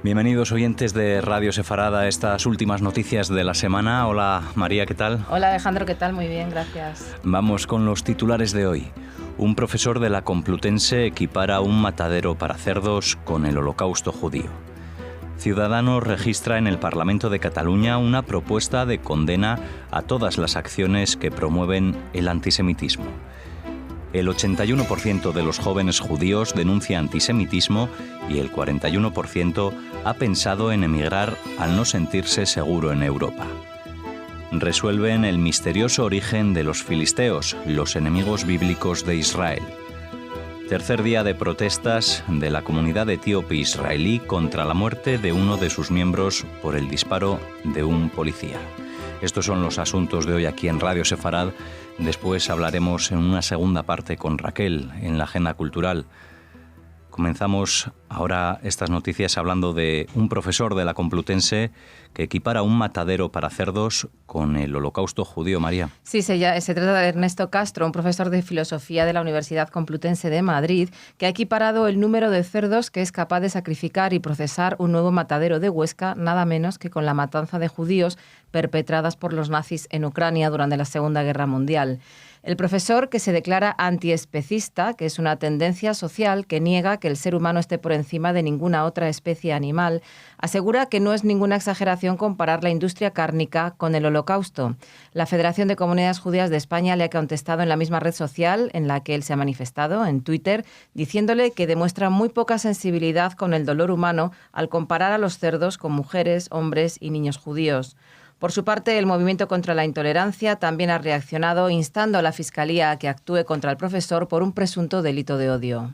Bienvenidos oyentes de Radio Sefarad a estas últimas noticias de la semana. Hola María, ¿qué tal? Hola Alejandro, ¿qué tal? Muy bien, gracias. Vamos con los titulares de hoy. Un profesor de la Complutense equipara un matadero para cerdos con el Holocausto judío. Ciudadanos registra en el Parlamento de Cataluña una propuesta de condena a todas las acciones que promueven el antisemitismo. El 81% de los jóvenes judíos denuncia antisemitismo y el 41% ha pensado en emigrar al no sentirse seguro en Europa. Resuelven el misterioso origen de los filisteos, los enemigos bíblicos de Israel. Tercer día de protestas de la comunidad etíope israelí contra la muerte de uno de sus miembros por el disparo de un policía. Estos son los asuntos de hoy aquí en Radio Sefarad. Después hablaremos en una segunda parte con Raquel en la agenda cultural. Comenzamos ahora estas noticias hablando de un profesor de la Complutense que equipara un matadero para cerdos con el Holocausto judío. María. Sí, se trata de Ernesto Castro, un profesor de filosofía de la Universidad Complutense de Madrid, que ha equiparado el número de cerdos que es capaz de sacrificar y procesar un nuevo matadero de Huesca, nada menos que con la matanza de judíos perpetradas por los nazis en Ucrania durante la Segunda Guerra Mundial. El profesor, que se declara antiespecista, que es una tendencia social que niega que el ser humano esté por encima de ninguna otra especie animal, asegura que no es ninguna exageración comparar la industria cárnica con el Holocausto. La Federación de Comunidades Judías de España le ha contestado en la misma red social en la que él se ha manifestado, en Twitter, diciéndole que demuestra muy poca sensibilidad con el dolor humano al comparar a los cerdos con mujeres, hombres y niños judíos. Por su parte, el Movimiento contra la Intolerancia también ha reaccionado instando a la Fiscalía a que actúe contra el profesor por un presunto delito de odio.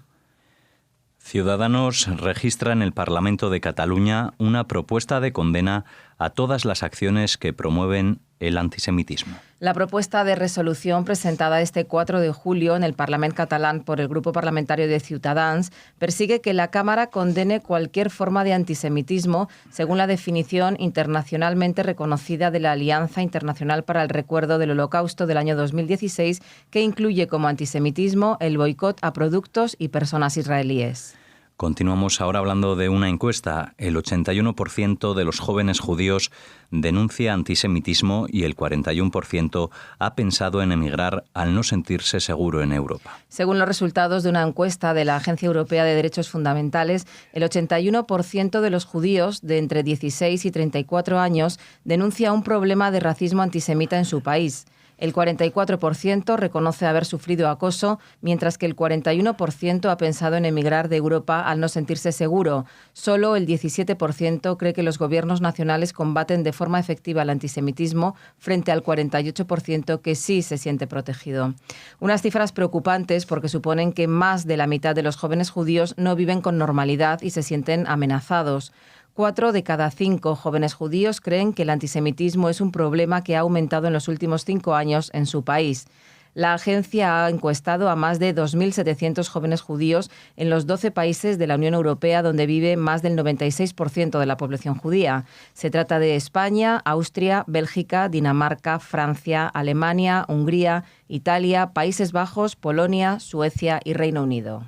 Ciudadanos registra en el Parlamento de Cataluña una propuesta de condena a todas las acciones que promueven el antisemitismo. La propuesta de resolución presentada este 4 de julio en el Parlamento catalán por el Grupo Parlamentario de Ciutadans persigue que la Cámara condene cualquier forma de antisemitismo según la definición internacionalmente reconocida de la Alianza Internacional para el Recuerdo del Holocausto del año 2016, que incluye como antisemitismo el boicot a productos y personas israelíes. Continuamos ahora hablando de una encuesta. El 81% de los jóvenes judíos denuncia antisemitismo y el 41% ha pensado en emigrar al no sentirse seguro en Europa. Según los resultados de una encuesta de la Agencia Europea de Derechos Fundamentales, el 81% de los judíos de entre 16 y 34 años denuncia un problema de racismo antisemita en su país. El 44% reconoce haber sufrido acoso, mientras que el 41% ha pensado en emigrar de Europa al no sentirse seguro. Solo el 17% cree que los gobiernos nacionales combaten de forma efectiva el antisemitismo, frente al 48% que sí se siente protegido. Unas cifras preocupantes porque suponen que más de la mitad de los jóvenes judíos no viven con normalidad y se sienten amenazados. 4 de cada 5 jóvenes judíos creen que el antisemitismo es un problema que ha aumentado en los últimos 5 años en su país. La agencia ha encuestado a más de 2.700 jóvenes judíos en los 12 países de la Unión Europea donde vive más del 96% de la población judía. Se trata de España, Austria, Bélgica, Dinamarca, Francia, Alemania, Hungría, Italia, Países Bajos, Polonia, Suecia y Reino Unido.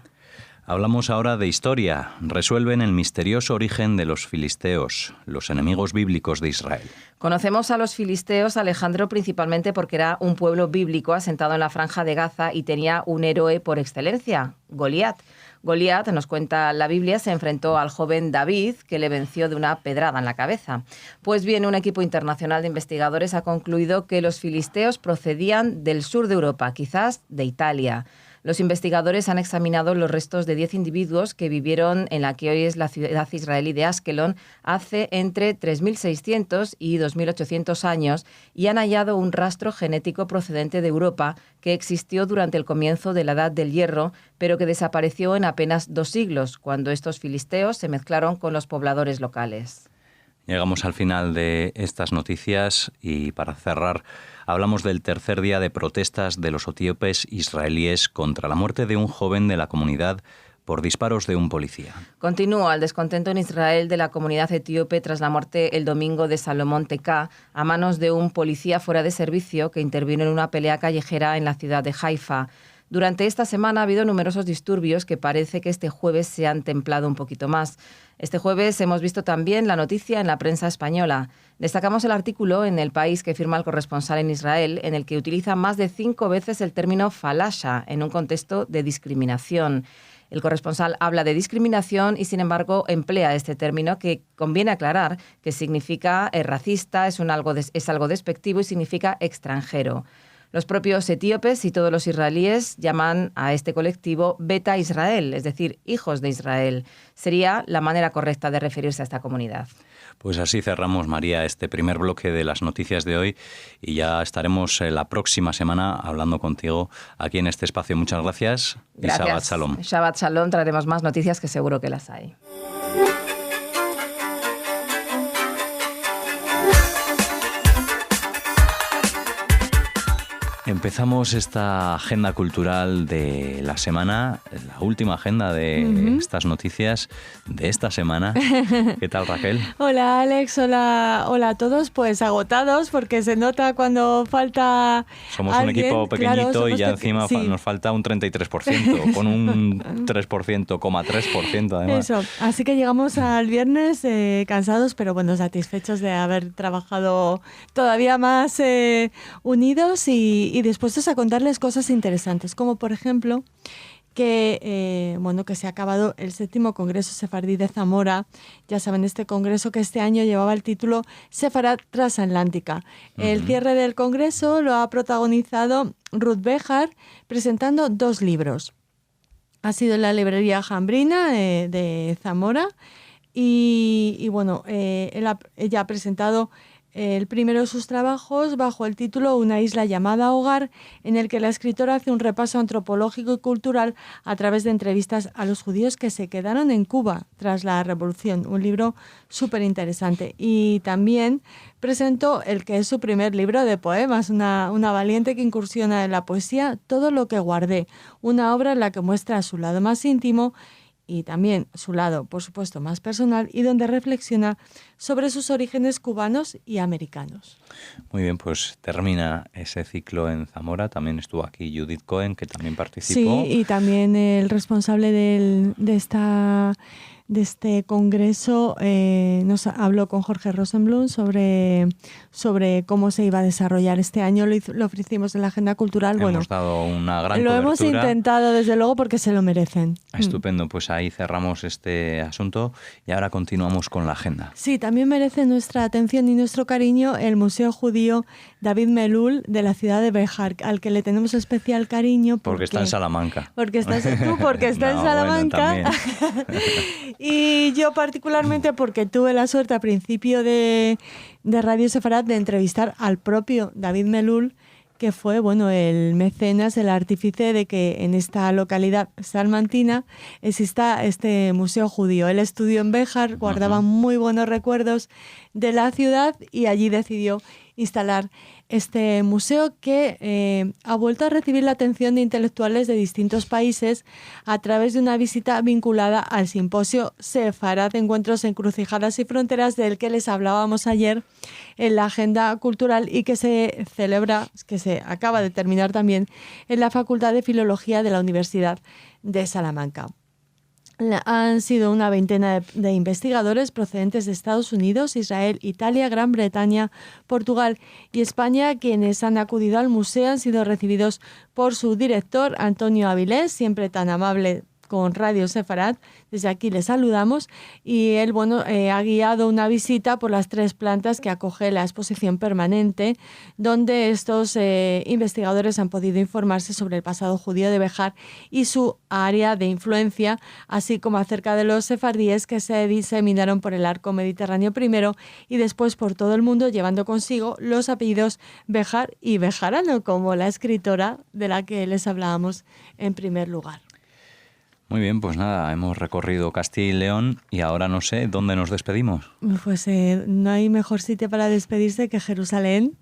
Hablamos ahora de historia. Resuelven el misterioso origen de los filisteos, los enemigos bíblicos de Israel. Conocemos a los filisteos, Alejandro, principalmente porque era un pueblo bíblico asentado en la Franja de Gaza y tenía un héroe por excelencia, Goliat. Goliat, nos cuenta la Biblia, se enfrentó al joven David, que le venció de una pedrada en la cabeza. Pues bien, un equipo internacional de investigadores ha concluido que los filisteos procedían del sur de Europa, quizás de Italia. Los investigadores han examinado los restos de 10 individuos que vivieron en la que hoy es la ciudad israelí de Askelon hace entre 3.600 y 2.800 años y han hallado un rastro genético procedente de Europa que existió durante el comienzo de la Edad del Hierro, pero que desapareció en apenas 2 siglos, cuando estos filisteos se mezclaron con los pobladores locales. Llegamos al final de estas noticias y para cerrar hablamos del tercer día de protestas de los etíopes israelíes contra la muerte de un joven de la comunidad por disparos de un policía. Continúa el descontento en Israel de la comunidad etíope tras la muerte el domingo de Salomón Teká a manos de un policía fuera de servicio que intervino en una pelea callejera en la ciudad de Haifa. Durante esta semana ha habido numerosos disturbios que parece que este jueves se han templado un poquito más. Este jueves hemos visto también la noticia en la prensa española. Destacamos el artículo en El País que firma el corresponsal en Israel, en el que utiliza más de 5 veces el término falasha en un contexto de discriminación. El corresponsal habla de discriminación y, sin embargo, emplea este término que conviene aclarar que significa racista, es algo despectivo y significa extranjero. Los propios etíopes y todos los israelíes llaman a este colectivo Beta Israel, es decir, hijos de Israel. Sería la manera correcta de referirse a esta comunidad. Pues así cerramos, María, este primer bloque de las noticias de hoy y ya estaremos la próxima semana hablando contigo aquí en este espacio. Muchas gracias. Gracias. Y Shabbat Shalom. Shabbat Shalom, traeremos más noticias que seguro que las hay. Empezamos esta agenda cultural de la semana, la última agenda de estas noticias de esta semana. ¿Qué tal, Raquel? Hola, Alex. Hola a todos. Pues agotados porque se nota cuando falta Somos alguien. Un equipo pequeñito, claro, y ya encima sí. Nos falta un 33%, con un 3%, además. Eso. Así que llegamos al viernes cansados, pero bueno, satisfechos de haber trabajado todavía más unidos y dispuestos a contarles cosas interesantes, como por ejemplo que se ha acabado el 7º Congreso Sefardí de Zamora. Ya saben, este congreso que este año llevaba el título Sefarad Transatlántica. El cierre del congreso lo ha protagonizado Ruth Béjar presentando 2 libros. Ha sido en la librería Jambrina de Zamora y bueno, ella ha presentado el primero de sus trabajos bajo el título Una isla llamada Hogar, en el que la escritora hace un repaso antropológico y cultural a través de entrevistas a los judíos que se quedaron en Cuba tras la Revolución. Un libro súper interesante. Y también presentó el que es su primer libro de poemas, una valiente que incursiona en la poesía, Todo lo que guardé, una obra en la que muestra su lado más íntimo y también su lado, por supuesto, más personal, y donde reflexiona sobre sus orígenes cubanos y americanos. Muy bien, pues termina ese ciclo en Zamora. También estuvo aquí Judith Cohen, que también participó. Sí, y también el responsable de este congreso nos habló con Jorge Rosenblum sobre cómo se iba a desarrollar este año. Lo ofrecimos en la agenda cultural. Hemos dado una gran cobertura. Lo hemos intentado, desde luego, porque se lo merecen. Estupendo, pues ahí cerramos este asunto y ahora continuamos con la agenda. Sí, también merece nuestra atención y nuestro cariño el Museo Judío David Melul de la ciudad de Béjar, al que le tenemos especial cariño. Porque está en Salamanca. Porque estás tú, porque está en Salamanca. Bueno, y yo particularmente porque tuve la suerte a principio de Radio Sefarad de entrevistar al propio David Melul, que fue el mecenas, el artífice de que en esta localidad salmantina exista este museo judío. Él estudió en Béjar, guardaba muy buenos recuerdos de la ciudad y allí decidió instalar este museo que ha vuelto a recibir la atención de intelectuales de distintos países a través de una visita vinculada al simposio Sefarad, Encuentros, Encrucijadas y Fronteras, del que les hablábamos ayer en la agenda cultural y que se celebra, que se acaba de terminar también en la Facultad de Filología de la Universidad de Salamanca. Han sido una veintena de investigadores procedentes de Estados Unidos, Israel, Italia, Gran Bretaña, Portugal y España quienes han acudido al museo. Han sido recibidos por su director, Antonio Avilés, siempre tan amable con Radio Sefarad. Desde aquí les saludamos y él ha guiado una visita por las 3 plantas que acoge la exposición permanente, donde estos investigadores han podido informarse sobre el pasado judío de Béjar y su área de influencia, así como acerca de los sefardíes que se diseminaron por el arco mediterráneo primero y después por todo el mundo, llevando consigo los apellidos Béjar y Bejarano, como la escritora de la que les hablábamos en primer lugar. Muy bien, pues nada, hemos recorrido Castilla y León y ahora no sé, ¿dónde nos despedimos? Pues no hay mejor sitio para despedirse que Jerusalén.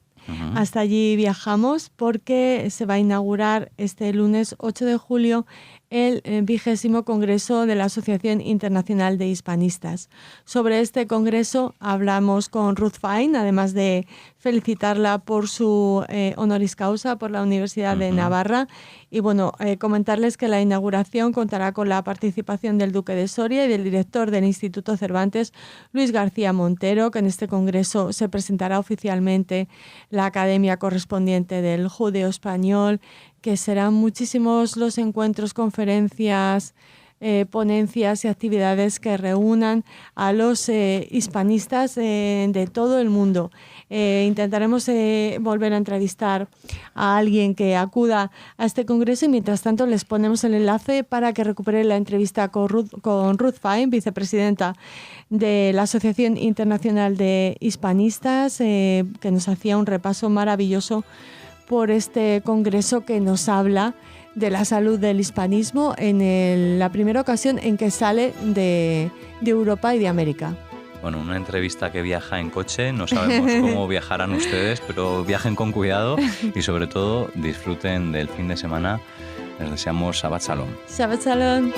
Hasta allí viajamos porque se va a inaugurar este lunes 8 de julio el 20º Congreso de la Asociación Internacional de Hispanistas. Sobre este congreso hablamos con Ruth Fine, además de felicitarla por su honoris causa por la Universidad de Navarra. Y bueno, comentarles que la inauguración contará con la participación del Duque de Soria y del director del Instituto Cervantes, Luis García Montero, que en este congreso se presentará oficialmente la academia correspondiente del judeo español, que serán muchísimos los encuentros, conferencias, ponencias y actividades que reúnan a los hispanistas de todo el mundo. Intentaremos volver a entrevistar a alguien que acuda a este congreso y mientras tanto les ponemos el enlace para que recuperen la entrevista con Ruth Fine, vicepresidenta de la Asociación Internacional de Hispanistas, que nos hacía un repaso maravilloso por este congreso que nos habla de la salud del hispanismo en la primera ocasión en que sale de Europa y de América. Bueno, una entrevista que viaja en coche, no sabemos cómo viajarán ustedes, pero viajen con cuidado y sobre todo disfruten del fin de semana. Les deseamos Shabbat Shalom. Shabbat Shalom.